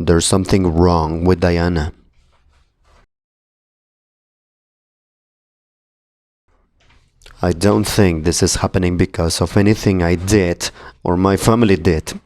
There's something wrong with Diana. I don't think this is happening because of anything I did or my family did.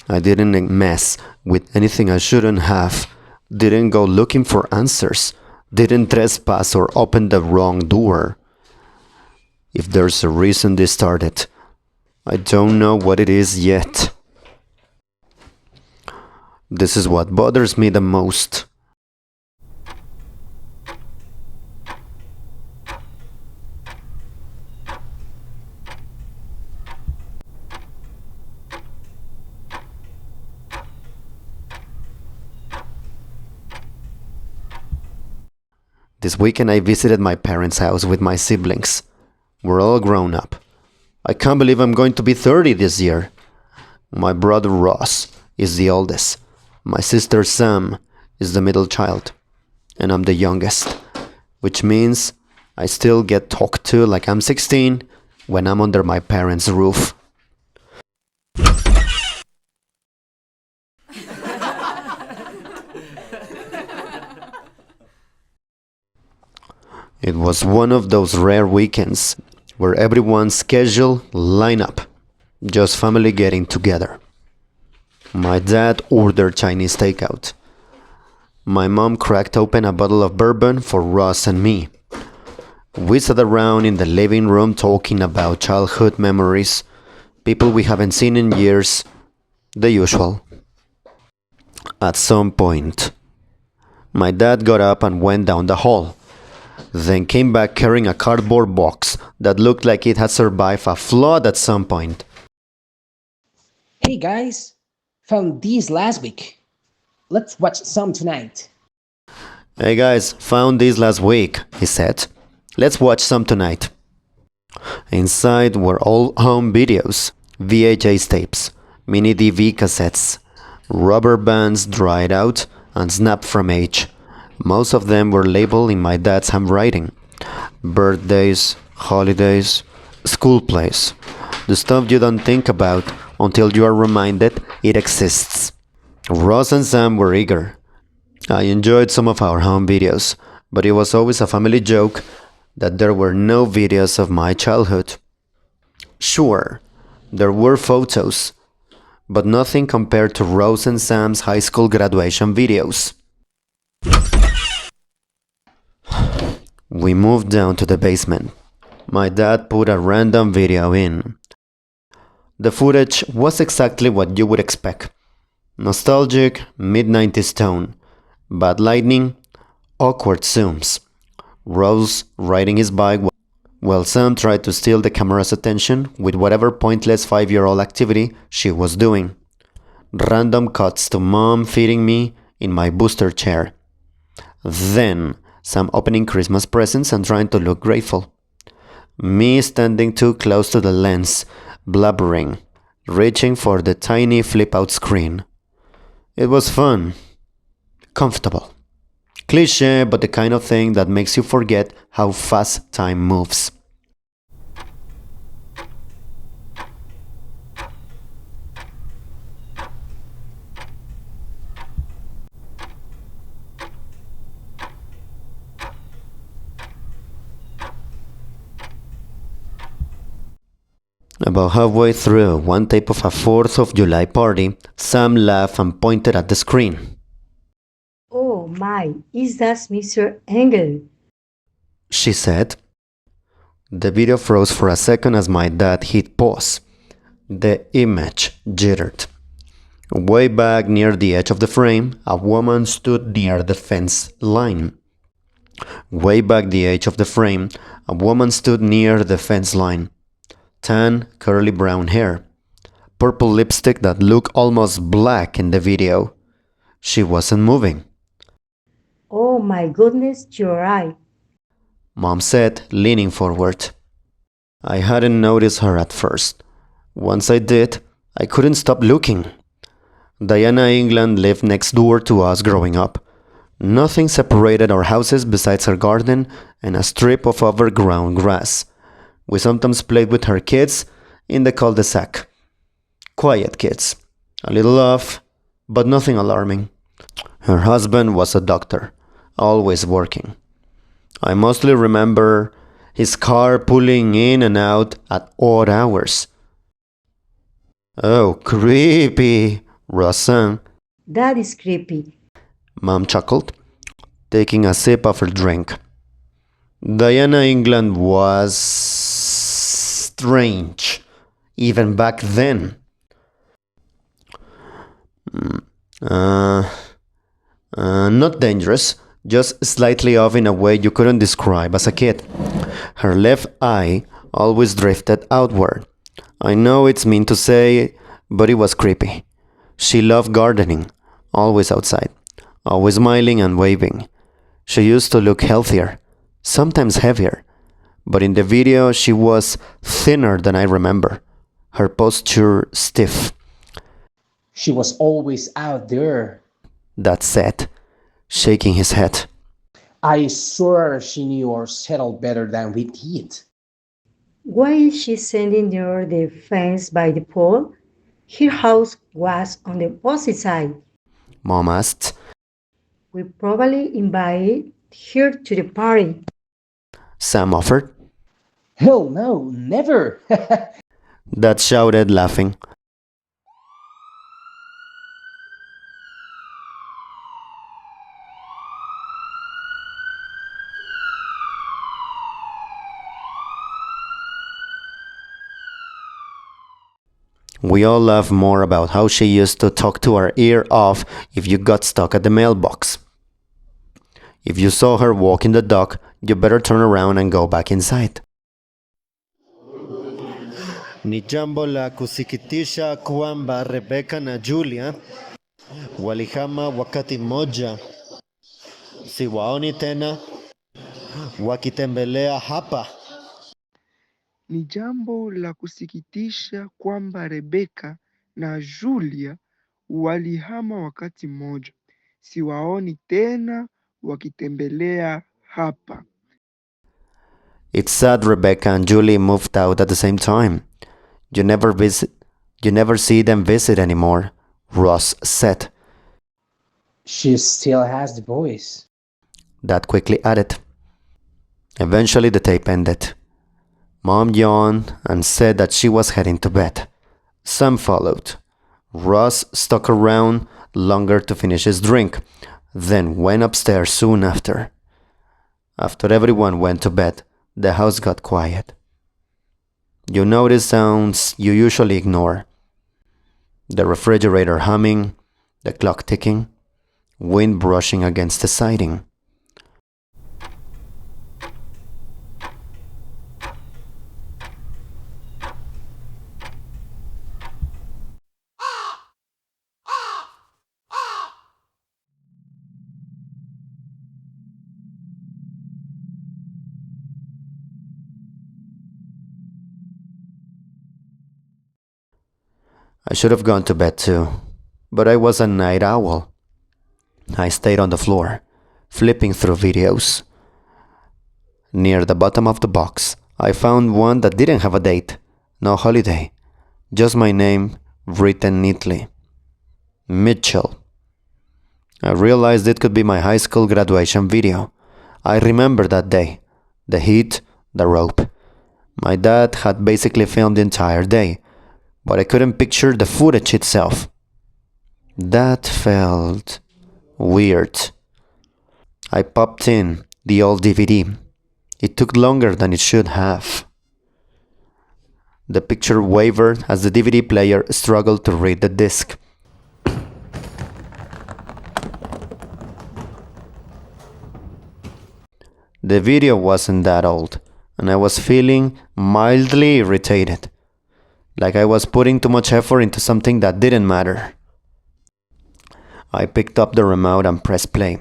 I didn't mess with anything I shouldn't have, didn't go looking for answers, didn't trespass or open the wrong door. If there's a reason this started, I don't know what it is yet. This is what bothers me the most. This weekend I visited my parents' house with my siblings. We're all grown up. I can't believe I'm going to be 30 this year. My brother Ross is the oldest. My sister Sam is the middle child. And I'm the youngest. Which means I still get talked to like I'm 16 when I'm under my parents' roof. It was one of those rare weekends where everyone's schedule line up, just family getting together. My dad ordered Chinese takeout. My mom cracked open a bottle of bourbon for Ross and me. We sat around in the living room talking about childhood memories, people we haven't seen in years, the usual. At some point, my dad got up and went down the hall. Then came back carrying a cardboard box that looked like it had survived a flood at some point. Hey guys, found these last week. Let's watch some tonight. Hey guys, found these last week, he said. Let's watch some tonight. Inside were all home videos, VHS tapes, mini DV cassettes, rubber bands dried out and snapped from age. Most of them were labeled in my dad's handwriting. Birthdays, holidays, school plays. The stuff you don't think about until you are reminded it exists. Ross and Sam were eager. I enjoyed some of our home videos, but it was always a family joke that there were no videos of my childhood. Sure, there were photos, but nothing compared to Rose and Sam's high school graduation videos. We moved down to the basement. My dad put a random video in. The footage was exactly what you would expect. Nostalgic, mid-90s tone, bad lighting, awkward zooms. Rose riding his bike while Sam tried to steal the camera's attention with whatever pointless 5-year-old activity she was doing. Random cuts to Mom feeding me in my booster chair. Then Sam opening Christmas presents and trying to look grateful. Me standing too close to the lens, blubbering, reaching for the tiny flip-out screen. It was fun. Comfortable. Cliché, but the kind of thing that makes you forget how fast time moves. About halfway through one tape of a 4th of July party, Sam laughed and pointed at the screen. Oh my, is that Mr. Engel? She said. The video froze for a second as my dad hit pause. The image jittered. Way back near the edge of the frame, a woman stood near the fence line. Way back the edge of the frame, a woman stood near the fence line. Tan, curly brown hair. Purple lipstick that looked almost black in the video. She wasn't moving. Oh my goodness, you're right. Mom said, leaning forward. I hadn't noticed her at first. Once I did, I couldn't stop looking. Diana England lived next door to us growing up. Nothing separated our houses besides her garden and a strip of overgrown grass. We sometimes played with her kids in the cul-de-sac. Quiet kids, a little off, but nothing alarming. Her husband was a doctor, always working. I mostly remember his car pulling in and out at odd hours. Oh, creepy, Ross sang. That is creepy. Mom chuckled, taking a sip of her drink. Diana England was strange, even back then. Not dangerous, just slightly off in a way you couldn't describe as a kid. Her left eye always drifted outward. I know it's mean to say, but it was creepy. She loved gardening, always outside, always smiling and waving. She used to look healthier, sometimes heavier, but in the video she was thinner than I remember. Her posture stiff. She was always out there. That said, shaking his head. I swear she knew our settle better than we did. Why is she standing near the fence by the pool? Her house was on the opposite side. Mom asked. We probably invited her to the party. Sam offered. Hell no, never. Dad shouted, laughing. We all laugh more about how she used to talk to our ear off if you got stuck at the mailbox. If you saw her walking the dog, you better turn around and go back inside. Ni jambo la kusikitisha kwamba Rebecca na Julia walihama wakati moja. Siwaoni tena wakitembelea hapa. Ni jambo la kusikitisha kwamba Rebeka na Julia walihama wakati mmoja. Siwaoni tena wakitembelea hapa. It's sad Rebecca and Julie moved out at the same time. You never see them visit anymore, Ross said. She still has the voice. Dad quickly added. Eventually the tape ended. Mom yawned and said that she was heading to bed. Sam followed. Ross stuck around longer to finish his drink, then went upstairs soon after. After everyone went to bed, the house got quiet. You notice sounds you usually ignore. The refrigerator humming, the clock ticking, wind brushing against the siding. I should have gone to bed too, but I was a night owl. I stayed on the floor, flipping through videos. Near the bottom of the box, I found one that didn't have a date, no holiday, just my name written neatly. Mitchell. I realized it could be my high school graduation video. I remember that day, the heat, the rope. My dad had basically filmed the entire day, but I couldn't picture the footage itself. That felt weird. I popped in the old DVD. It took longer than it should have. The picture wavered as the DVD player struggled to read the disc. The video wasn't that old, and I was feeling mildly irritated, like I was putting too much effort into something that didn't matter. I picked up the remote and pressed play,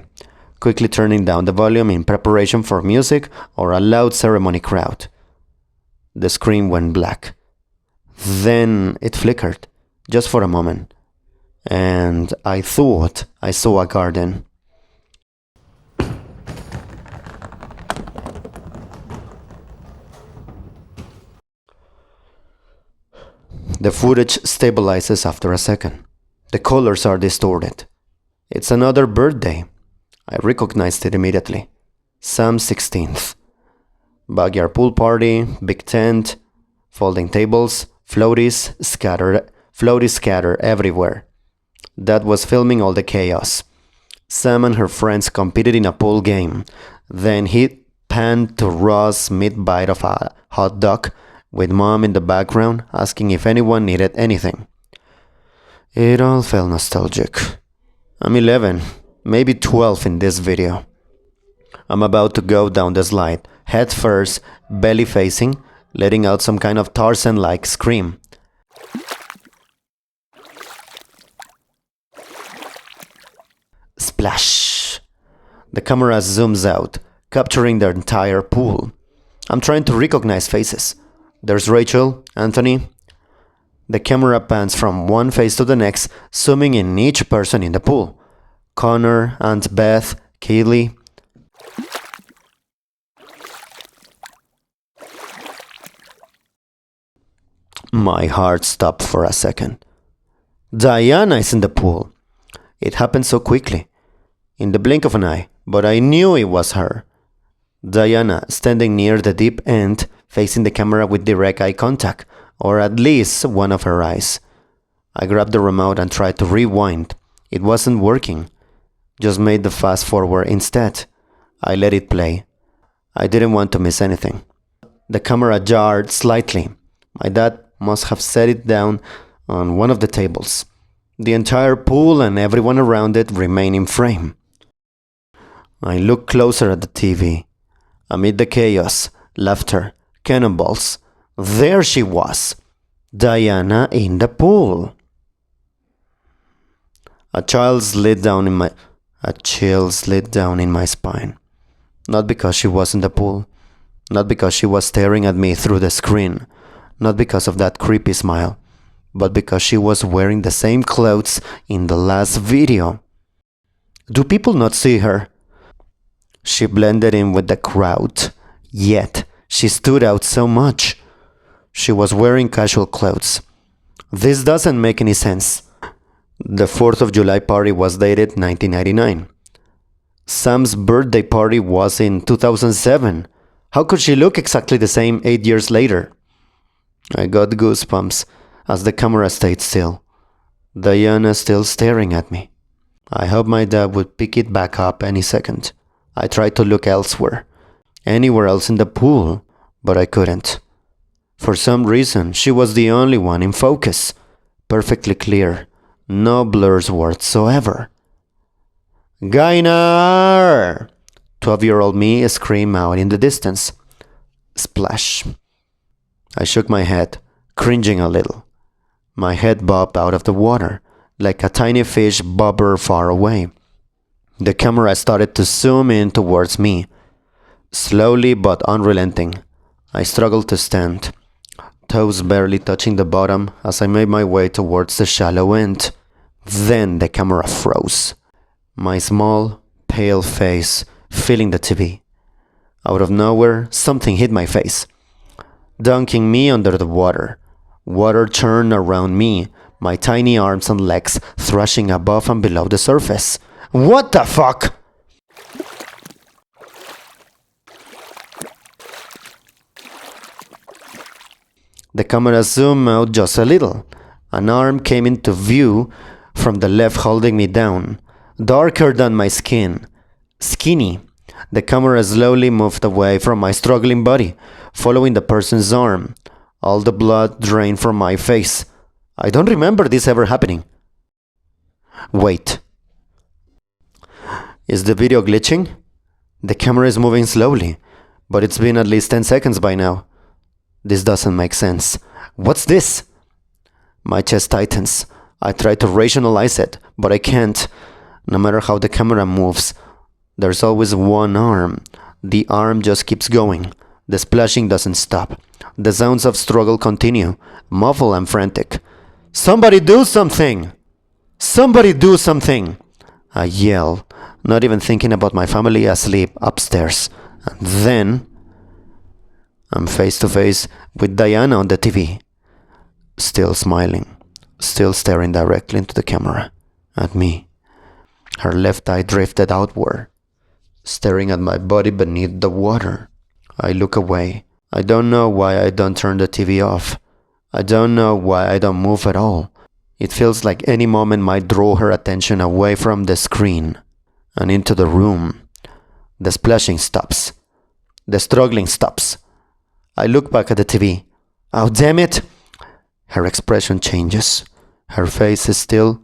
quickly turning down the volume in preparation for music or a loud ceremony crowd. The screen went black. Then it flickered, just for a moment, and I thought I saw a garden. The footage stabilizes after a second. The colors are distorted. It's another birthday. I recognized it immediately. Sam's 16th. Backyard pool party, big tent, folding tables, floaties scattered everywhere. Dad was filming all the chaos. Sam and her friends competed in a pool game. Then he panned to Ross' mid-bite of a hot dog, with Mom in the background asking if anyone needed anything. It all felt nostalgic. I'm 11, maybe 12 in this video. I'm about to go down the slide, head first, belly facing, letting out some kind of Tarzan-like scream. Splash! The camera zooms out, capturing the entire pool. I'm trying to recognize faces. There's Rachel, Anthony. The camera pans from one face to the next, zooming in each person in the pool. Connor, Aunt Beth, Kaylee. My heart stopped for a second. Diana is in the pool. It happened so quickly, in the blink of an eye, but I knew it was her. Diana, standing near the deep end, facing the camera with direct eye contact, or at least one of her eyes. I grabbed the remote and tried to rewind. It wasn't working. Just made the fast forward instead. I let it play. I didn't want to miss anything. The camera jarred slightly. My dad must have set it down on one of the tables. The entire pool and everyone around it remained in frame. I looked closer at the TV. Amid the chaos, laughter, cannonballs, there she was, Diana in the pool. A chill slid down in my spine. Not because she was in the pool, not because she was staring at me through the screen, not because of that creepy smile, but because she was wearing the same clothes in the last video. Do people not see her? She blended in with the crowd, yet she stood out so much. She was wearing casual clothes. This doesn't make any sense. The 4th of July party was dated 1999. Sam's birthday party was in 2007. How could she look exactly the same 8 years later? I got goosebumps as the camera stayed still. Diana still staring at me. I hoped my dad would pick it back up any second. I tried to look elsewhere, anywhere else in the pool, but I couldn't. For some reason, she was the only one in focus, perfectly clear, no blurs whatsoever. Gainar! 12-year-old me screamed out in the distance. Splash. I shook my head, cringing a little. My head bobbed out of the water, like a tiny fish bobber far away. The camera started to zoom in towards me. Slowly but unrelenting, I struggled to stand, toes barely touching the bottom as I made my way towards the shallow end. Then the camera froze. My small, pale face filling the TV. Out of nowhere, something hit my face, dunking me under the water. Water churned around me, my tiny arms and legs thrashing above and below the surface. What the fuck? The camera zoomed out just a little. An arm came into view from the left, holding me down, darker than my skin. Skinny. The camera slowly moved away from my struggling body, following the person's arm. All the blood drained from my face. I don't remember this ever happening. Wait. Is the video glitching? The camera is moving slowly, but it's been at least 10 seconds by now. This doesn't make sense. What's this? My chest tightens. I try to rationalize it, but I can't. No matter how the camera moves, there's always one arm. The arm just keeps going. The splashing doesn't stop. The sounds of struggle continue, muffled and frantic. Somebody do something! Somebody do something! I yell, not even thinking about my family asleep upstairs. And then I'm face to face with Diana on the TV, still smiling, still staring directly into the camera, at me. Her left eye drifted outward, staring at my body beneath the water. I look away. I don't know why I don't turn the TV off. I don't know why I don't move at all. It feels like any moment might draw her attention away from the screen and into the room. The splashing stops. The struggling stops. I look back at the TV. Oh, damn it! Her expression changes. Her face is still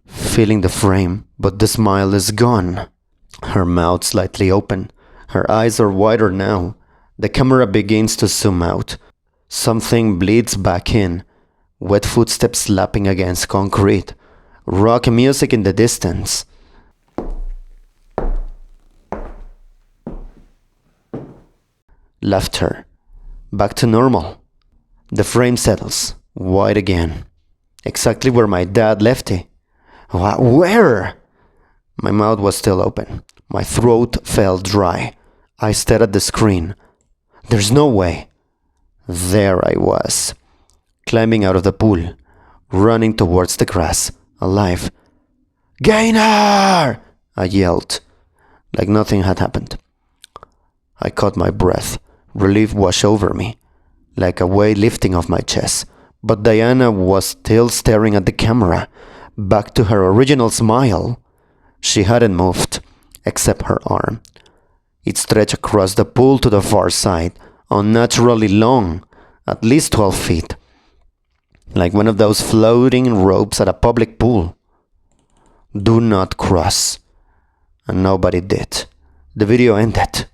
filling the frame, but the smile is gone. Her mouth slightly open. Her eyes are wider now. The camera begins to zoom out. Something bleeds back in. Wet footsteps slapping against concrete. Rock music in the distance. Laughter. Back to normal. The frame settles. Wide again. Exactly where my dad left it. Where? My mouth was still open. My throat felt dry. I stared at the screen. There's no way. There I was, climbing out of the pool, running towards the grass, alive. Gainer! I yelled, like nothing had happened. I caught my breath. Relief washed over me, like a weight lifting off my chest. But Diana was still staring at the camera, back to her original smile. She hadn't moved, except her arm. It stretched across the pool to the far side, unnaturally long, at least 12 feet. Like one of those floating ropes at a public pool. Do not cross. And nobody did. The video ended.